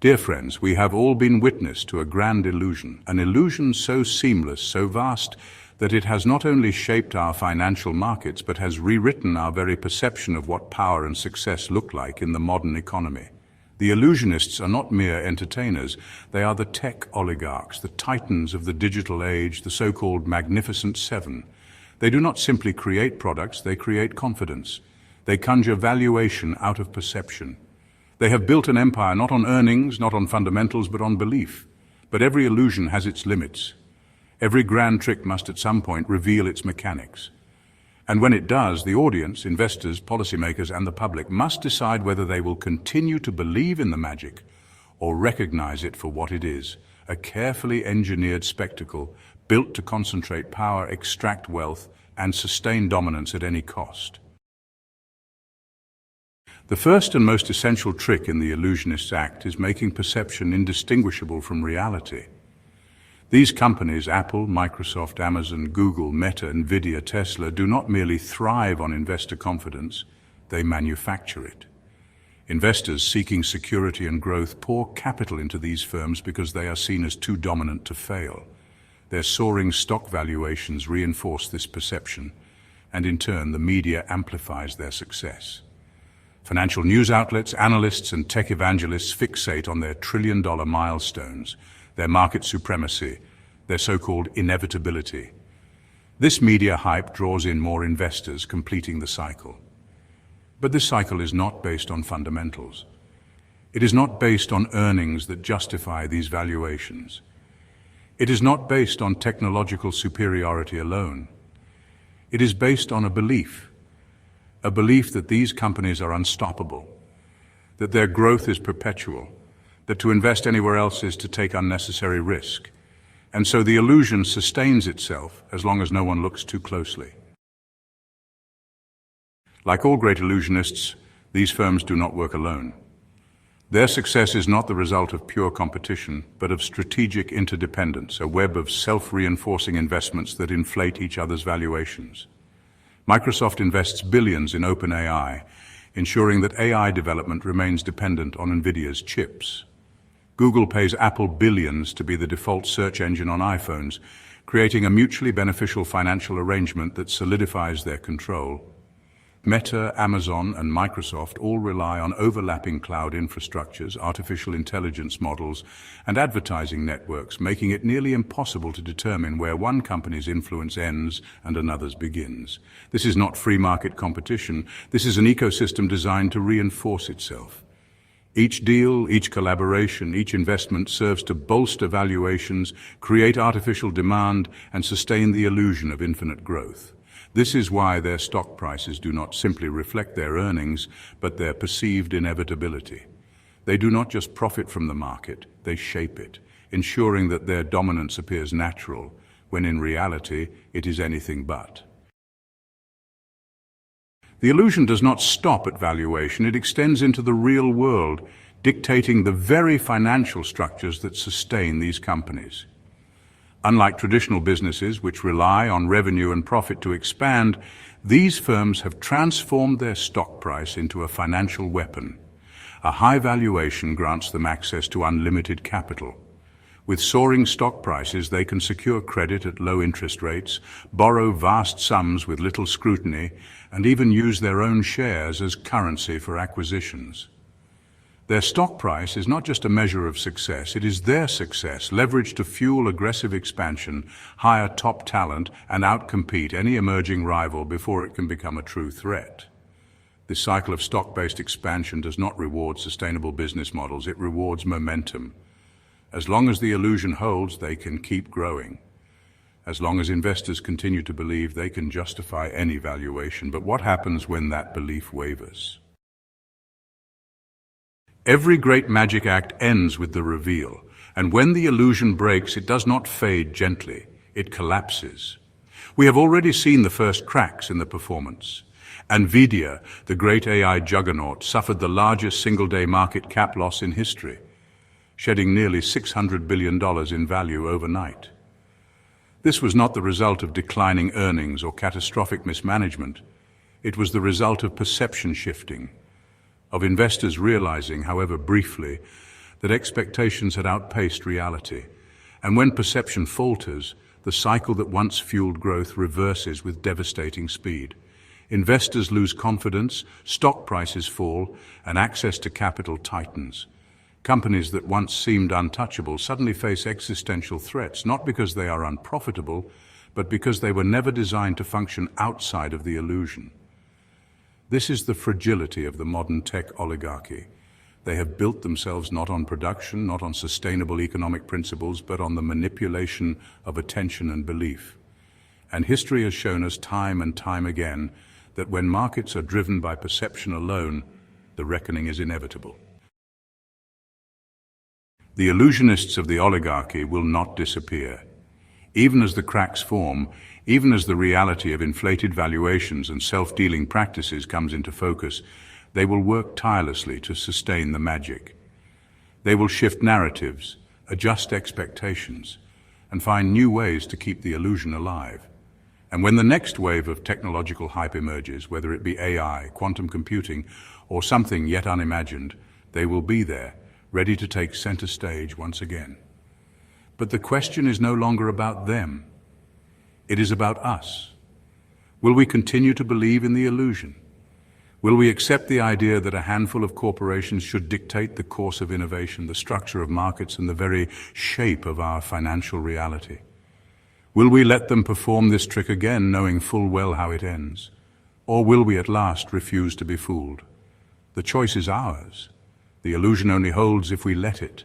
Dear friends, we have all been witness to a grand illusion, an illusion so seamless, so vast, that it has not only shaped our financial markets, but has rewritten our very perception of what power and success look like in the modern economy. The illusionists are not mere entertainers. They are the tech oligarchs, the titans of the digital age, the so-called Magnificent Seven. They do not simply create products, they create confidence. They conjure valuation out of perception. They have built an empire not on earnings, not on fundamentals, but on belief. But every illusion has its limits. Every grand trick must at some point reveal its mechanics. And when it does, the audience, investors, policymakers, and the public must decide whether they will continue to believe in the magic or recognize it for what it is, a carefully engineered spectacle built to concentrate power, extract wealth, and sustain dominance at any cost. The first and most essential trick in the illusionist's act is making perception indistinguishable from reality. These companies, Apple, Microsoft, Amazon, Google, Meta, Nvidia, Tesla, do not merely thrive on investor confidence, they manufacture it. Investors seeking security and growth pour capital into these firms because they are seen as too dominant to fail. Their soaring stock valuations reinforce this perception, and in turn the media amplifies their success. Financial news outlets, analysts, and tech evangelists fixate on their trillion-dollar milestones, their market supremacy, their so-called inevitability. This media hype draws in more investors, completing the cycle. But this cycle is not based on fundamentals. It is not based on earnings that justify these valuations. It is not based on technological superiority alone. It is based on a belief that these companies are unstoppable, that their growth is perpetual, that to invest anywhere else is to take unnecessary risk. And so the illusion sustains itself as long as no one looks too closely. Like all great illusionists, these firms do not work alone. Their success is not the result of pure competition, but of strategic interdependence, a web of self-reinforcing investments that inflate each other's valuations. Microsoft invests billions in OpenAI, ensuring that AI development remains dependent on Nvidia's chips. Google pays Apple billions to be the default search engine on iPhones, creating a mutually beneficial financial arrangement that solidifies their control. Meta, Amazon, and Microsoft all rely on overlapping cloud infrastructures, artificial intelligence models, and advertising networks, making it nearly impossible to determine where one company's influence ends and another's begins. This is not free market competition. This is an ecosystem designed to reinforce itself. Each deal, each collaboration, each investment serves to bolster valuations, create artificial demand, and sustain the illusion of infinite growth. This is why their stock prices do not simply reflect their earnings, but their perceived inevitability. They do not just profit from the market, they shape it, ensuring that their dominance appears natural, when in reality it is anything but. The illusion does not stop at valuation, it extends into the real world, dictating the very financial structures that sustain these companies. Unlike traditional businesses, which rely on revenue and profit to expand, these firms have transformed their stock price into a financial weapon. A high valuation grants them access to unlimited capital. With soaring stock prices, they can secure credit at low interest rates, borrow vast sums with little scrutiny, and even use their own shares as currency for acquisitions. Their stock price is not just a measure of success, it is their success, leveraged to fuel aggressive expansion, hire top talent, and outcompete any emerging rival before it can become a true threat. This cycle of stock-based expansion does not reward sustainable business models, it rewards momentum. As long as the illusion holds, they can keep growing. As long as investors continue to believe, they can justify any valuation. But what happens when that belief wavers? Every great magic act ends with the reveal, and when the illusion breaks, it does not fade gently, it collapses. We have already seen the first cracks in the performance. Nvidia, the great AI juggernaut, suffered the largest single-day market cap loss in history, shedding nearly $600 billion in value overnight. This was not the result of declining earnings or catastrophic mismanagement. It was the result of perception shifting, of investors realizing, however briefly, that expectations had outpaced reality. And when perception falters, the cycle that once fueled growth reverses with devastating speed. Investors lose confidence, stock prices fall, and access to capital tightens. Companies that once seemed untouchable suddenly face existential threats, not because they are unprofitable, but because they were never designed to function outside of the illusion. This is the fragility of the modern tech oligarchy. They have built themselves not on production, not on sustainable economic principles, but on the manipulation of attention and belief. And history has shown us time and time again that when markets are driven by perception alone, the reckoning is inevitable. The illusionists of the oligarchy will not disappear. Even as the cracks form, even as the reality of inflated valuations and self-dealing practices comes into focus, they will work tirelessly to sustain the magic. They will shift narratives, adjust expectations, and find new ways to keep the illusion alive. And when the next wave of technological hype emerges, whether it be AI, quantum computing, or something yet unimagined, they will be there, ready to take center stage once again. But the question is no longer about them. It is about us. Will we continue to believe in the illusion? Will we accept the idea that a handful of corporations should dictate the course of innovation, the structure of markets, and the very shape of our financial reality? Will we let them perform this trick again, knowing full well how it ends? Or will we at last refuse to be fooled? The choice is ours. The illusion only holds if we let it.